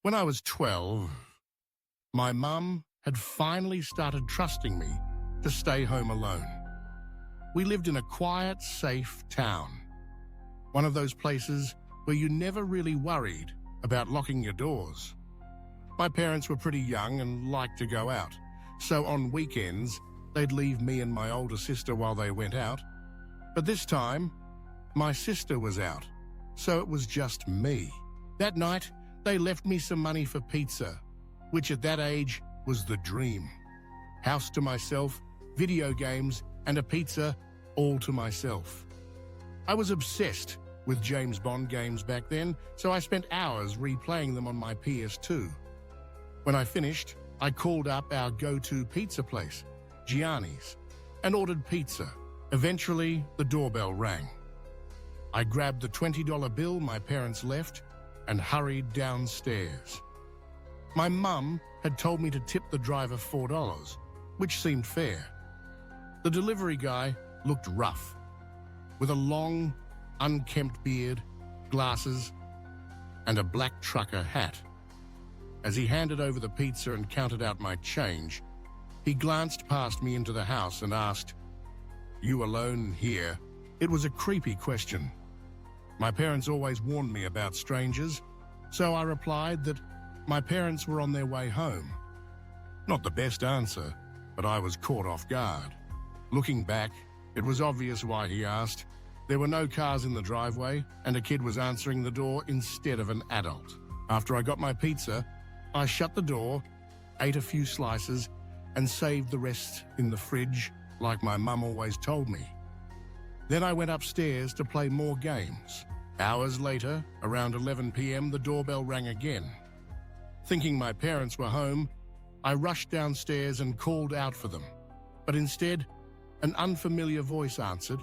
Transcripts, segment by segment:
When I was 12, my mum had finally started trusting me to stay home alone. We lived in a quiet, safe town. One of those places where you never really worried about locking your doors. My parents were pretty young and liked to go out, so on weekends, they'd leave me and my older sister while they went out. But this time, my sister was out, so it was just me. That night, they left me some money for pizza, which at that age was the dream. House to myself, video games, and a pizza all to myself. I was obsessed with James Bond games back then, so I spent hours replaying them on my PS2. When I finished, I called up our go-to pizza place, Gianni's, and ordered pizza. Eventually, the doorbell rang. I grabbed the $20 bill my parents left and hurried downstairs. My mum had told me to tip the driver $4, which seemed fair. The delivery guy looked rough, with a long, unkempt beard, glasses, and a black trucker hat. As he handed over the pizza and counted out my change, he glanced past me into the house and asked, "You alone here?" It was a creepy question. My parents always warned me about strangers, so I replied that my parents were on their way home. Not the best answer, but I was caught off guard. Looking back, it was obvious why he asked. There were no cars in the driveway, and a kid was answering the door instead of an adult. After I got my pizza, I shut the door, ate a few slices, and saved the rest in the fridge, like my mum always told me. Then I went upstairs to play more games. Hours later, around 11 p.m., the doorbell rang again. Thinking my parents were home, I rushed downstairs and called out for them. But instead, an unfamiliar voice answered,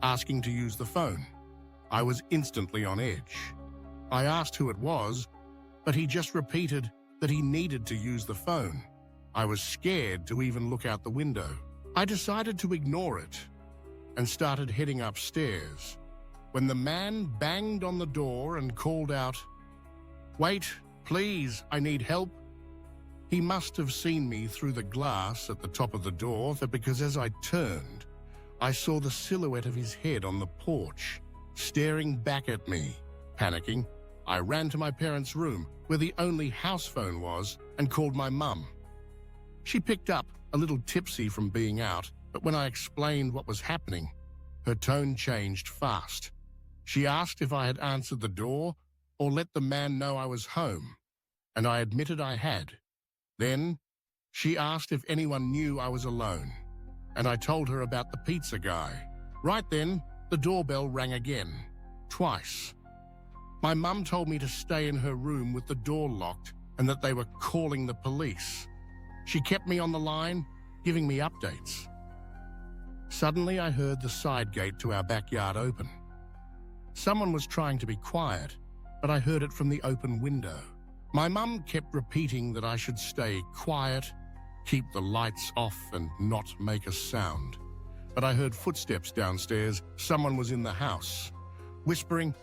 asking to use the phone. I was instantly on edge. I asked who it was, but he just repeated that he needed to use the phone. I was scared to even look out the window. I decided to ignore it and started heading upstairs when the man banged on the door and called out, "Wait, please, I need help." He must have seen me through the glass at the top of the door, because as I turned, I saw the silhouette of his head on the porch, staring back at me. Panicking, I ran to my parents' room, where the only house phone was, and called my mum. She picked up, a little tipsy from being out, but when I explained what was happening, her tone changed fast. She asked if I had answered the door or let the man know I was home, and I admitted I had. Then, she asked if anyone knew I was alone, and I told her about the pizza guy. Right then, the doorbell rang again, twice. My mum told me to stay in her room with the door locked and that they were calling the police. She kept me on the line, giving me updates. Suddenly, I heard the side gate to our backyard open. Someone was trying to be quiet, but I heard it from the open window. My mum kept repeating that I should stay quiet, keep the lights off, and not make a sound. But I heard footsteps downstairs. Someone was in the house. Whispering,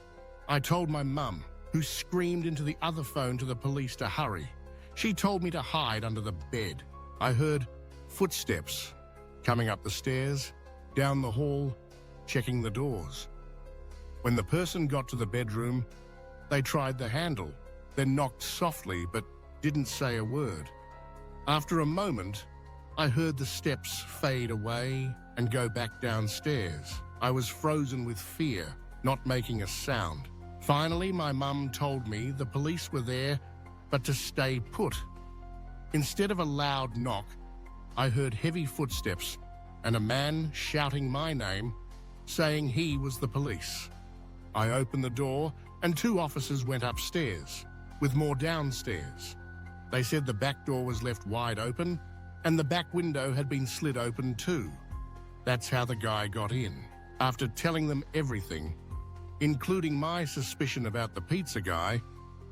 I told my mum, who screamed into the other phone to the police to hurry. She told me to hide under the bed. I heard footsteps coming up the stairs, down the hall, checking the doors. When the person got to the bedroom, they tried the handle, then knocked softly but didn't say a word. After a moment, I heard the steps fade away and go back downstairs. I was frozen with fear, not making a sound. Finally, my mum told me the police were there, but to stay put. Instead of a loud knock, I heard heavy footsteps and a man shouting my name, saying he was the police. I opened the door and 2 officers went upstairs, with more downstairs. They said the back door was left wide open and the back window had been slid open too. That's how the guy got in. After telling them everything, including my suspicion about the pizza guy,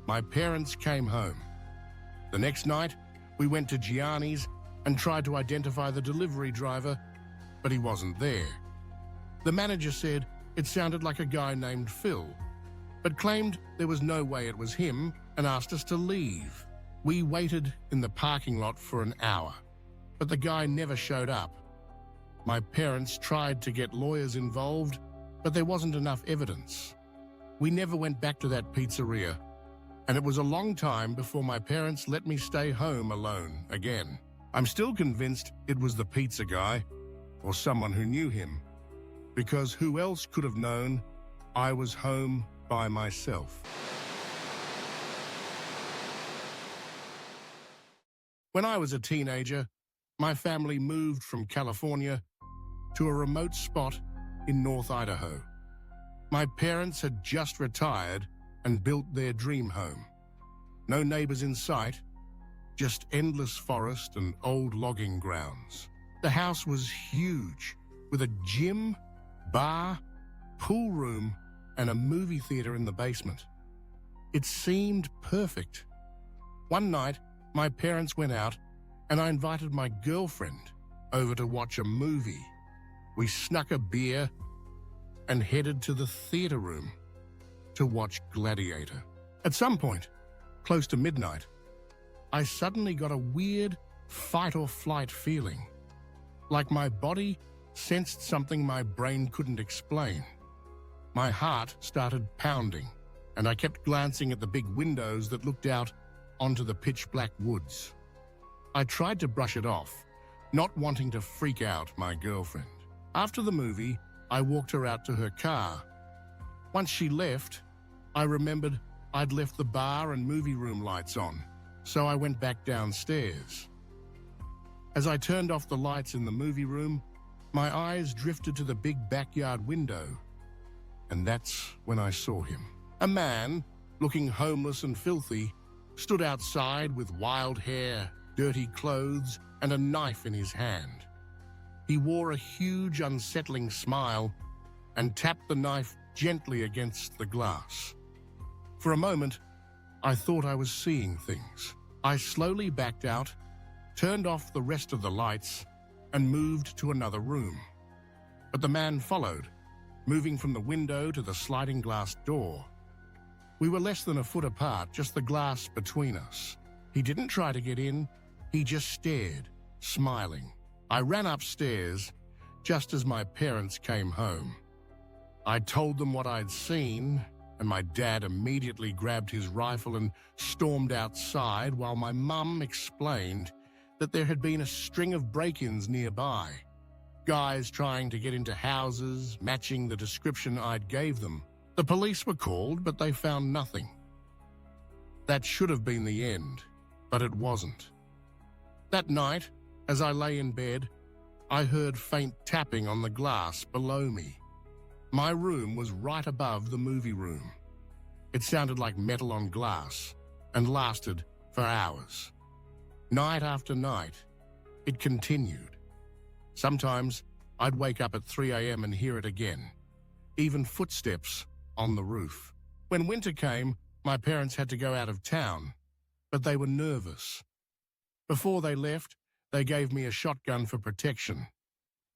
my parents came home. The next night, we went to Gianni's and tried to identify the delivery driver, but he wasn't there. The manager said it sounded like a guy named Phil, but claimed there was no way it was him and asked us to leave. We waited in the parking lot for an hour, but the guy never showed up. My parents tried to get lawyers involved, but there wasn't enough evidence. We never went back to that pizzeria, and it was a long time before my parents let me stay home alone again. I'm still convinced it was the pizza guy or someone who knew him, because who else could have known I was home by myself? When I was a teenager, my family moved from California to a remote spot in North Idaho. My parents had just retired and built their dream home. No neighbors in sight, just endless forest and old logging grounds. The house was huge, with a gym, bar, pool room, and a movie theater in the basement. It seemed perfect. One night, my parents went out, and I invited my girlfriend over to watch a movie. We snuck a beer and headed to the theater room to watch Gladiator. At some point, close to midnight, I suddenly got a weird fight-or-flight feeling, like my body sensed something my brain couldn't explain. My heart started pounding, and I kept glancing at the big windows that looked out onto the pitch-black woods. I tried to brush it off, not wanting to freak out my girlfriend. After the movie, I walked her out to her car. Once she left, I remembered I'd left the bar and movie room lights on, so I went back downstairs. As I turned off the lights in the movie room, my eyes drifted to the big backyard window, and that's when I saw him. A man, looking homeless and filthy, stood outside with wild hair, dirty clothes, and a knife in his hand. He wore a huge, unsettling smile and tapped the knife gently against the glass. For a moment, I thought I was seeing things. I slowly backed out, turned off the rest of the lights, and moved to another room. But the man followed, moving from the window to the sliding glass door. We were less than a foot apart, just the glass between us. He didn't try to get in, he just stared, smiling. I ran upstairs just as my parents came home. I told them what I'd seen, and my dad immediately grabbed his rifle and stormed outside while my mum explained that there had been a string of break-ins nearby. Guys trying to get into houses, matching the description I'd gave them. The police were called, but they found nothing. That should have been the end, but it wasn't. That night, as I lay in bed, I heard faint tapping on the glass below me. My room was right above the movie room. It sounded like metal on glass and lasted for hours. Night after night, it continued. Sometimes I'd wake up at 3 a.m. and hear it again, even footsteps on the roof. When winter came, my parents had to go out of town, but they were nervous. Before they left, they gave me a shotgun for protection,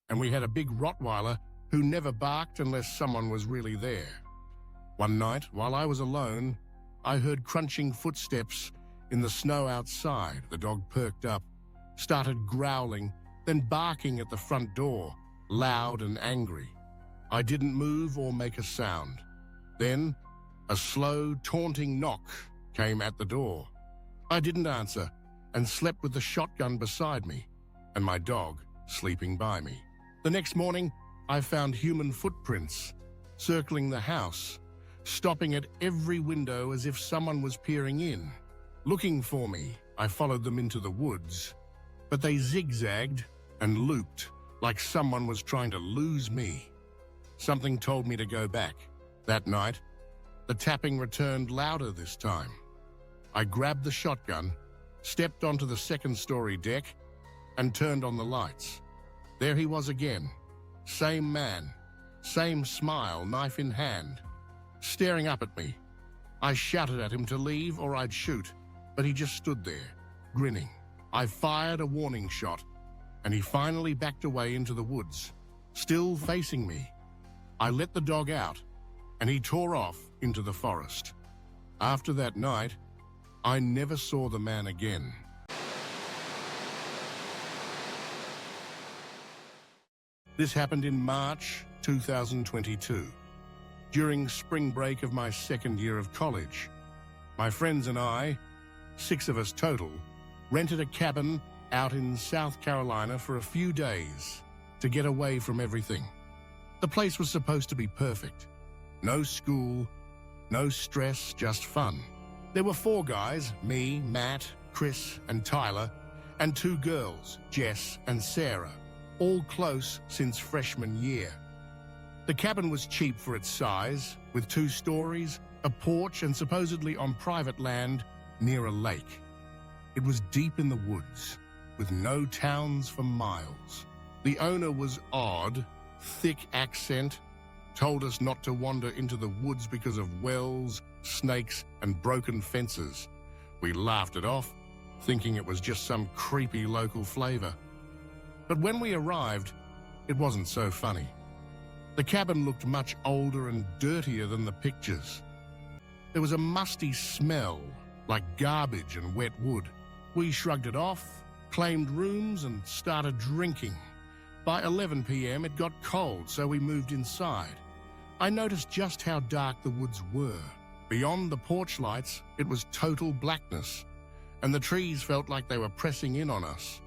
and we had a big Rottweiler who never barked unless someone was really there. One night, while I was alone, I heard crunching footsteps in the snow outside. The dog perked up, started growling, then barking at the front door, loud and angry. I didn't move or make a sound. Then, a slow, taunting knock came at the door. I didn't answer and slept with the shotgun beside me and my dog sleeping by me. The next morning, I found human footprints circling the house, stopping at every window as if someone was peering in. Looking for me, I followed them into the woods, but they zigzagged and looped like someone was trying to lose me. Something told me to go back. That night, the tapping returned louder this time. I grabbed the shotgun, stepped onto the second-story deck, and turned on the lights. There he was again. Same man, same smile, knife in hand, staring up at me. I shouted at him to leave or I'd shoot, but he just stood there, grinning. I fired a warning shot, and he finally backed away into the woods, still facing me. I let the dog out, and he tore off into the forest. After that night, I never saw the man again. This happened in March 2022, during spring break of my second year of college. My friends and I, 6 of us total, rented a cabin out in South Carolina for a few days to get away from everything. The place was supposed to be perfect. No school, no stress, just fun. There were 4 guys, me, Matt, Chris, and Tyler, and 2 girls, Jess and Sarah, all close since freshman year. The cabin was cheap for its size, with 2 stories, a porch, and supposedly on private land near a lake. It was deep in the woods, with no towns for miles. The owner was odd, thick accent, told us not to wander into the woods because of wells, snakes, and broken fences. We laughed it off, thinking it was just some creepy local flavor. But when we arrived, it wasn't so funny. The cabin looked much older and dirtier than the pictures. There was a musty smell, like garbage and wet wood. We shrugged it off, claimed rooms, and started drinking. By 11 p.m. it got cold, so we moved inside. I noticed just how dark the woods were. Beyond the porch lights, it was total blackness, and the trees felt like they were pressing in on us.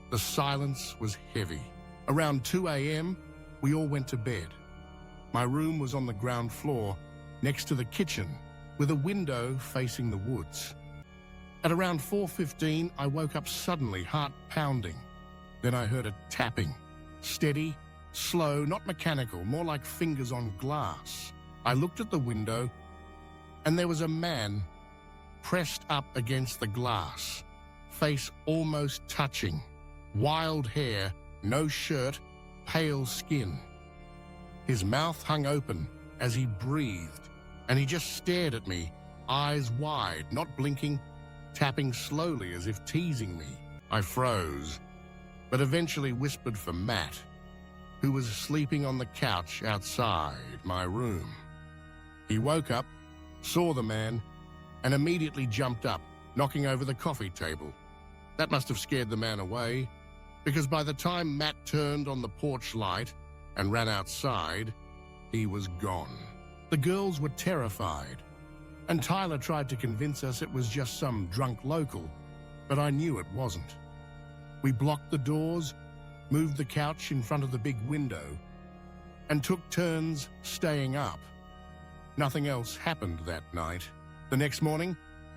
The silence was heavy. Around 2 a.m., we all went to bed. My room was on the ground floor, next to the kitchen, with a window facing the woods. At around 4:15, I woke up suddenly, heart pounding. Then I heard a tapping. Steady, slow, not mechanical, more like fingers on glass. I looked at the window, and there was a man pressed up against the glass, face almost touching, wild hair, no shirt, pale skin. His mouth hung open as he breathed, and he just stared at me, eyes wide, not blinking, tapping slowly as if teasing me. I froze, but eventually whispered for Matt, who was sleeping on the couch outside my room. He woke up, saw the man, and immediately jumped up, knocking over the coffee table. That must have scared the man away, because by the time Matt turned on the porch light and ran outside, he was gone. The girls were terrified, and Tyler tried to convince us it was just some drunk local, but I knew it wasn't. We blocked the doors, moved the couch in front of the big window, and took turns staying up. Nothing else happened that night. The next morning,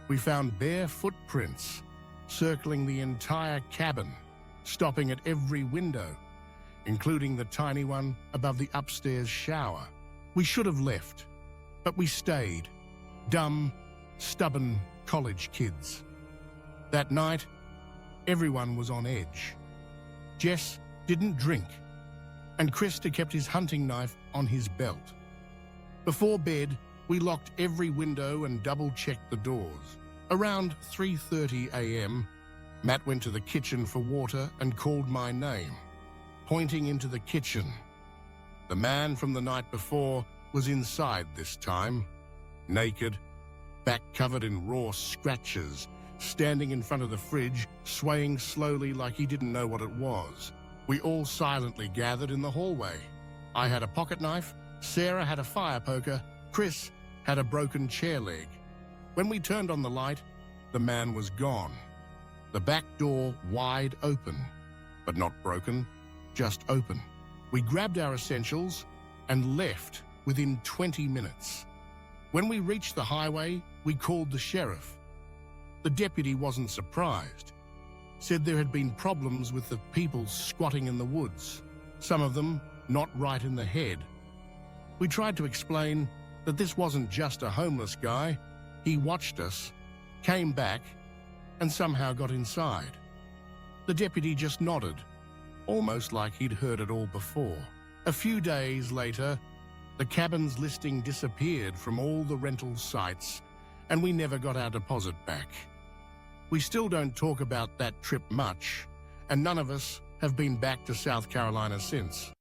we found bare footprints circling the entire cabin, stopping at every window, including the tiny one above the upstairs shower. We should have left, but we stayed. Dumb, stubborn college kids. That night, everyone was on edge. Jess didn't drink, and Krista kept his hunting knife on his belt. Before bed, we locked every window and double-checked the doors. Around 3:30 a.m., Matt went to the kitchen for water and called my name, pointing into the kitchen. The man from the night before was inside this time, naked, back covered in raw scratches, standing in front of the fridge, swaying slowly like he didn't know what it was. We all silently gathered in the hallway. I had a pocket knife, Sarah had a fire poker, Chris had a broken chair leg. When we turned on the light, the man was gone. The back door wide open, but not broken, just open. We grabbed our essentials and left within 20 minutes. When we reached the highway, we called the sheriff. The deputy wasn't surprised. Said there had been problems with the people squatting in the woods, some of them not right in the head. We tried to explain that this wasn't just a homeless guy. He watched us, came back, and somehow got inside. The deputy just nodded, almost like he'd heard it all before. A few days later, the cabin's listing disappeared from all the rental sites, and we never got our deposit back. We still don't talk about that trip much, and none of us have been back to South Carolina since.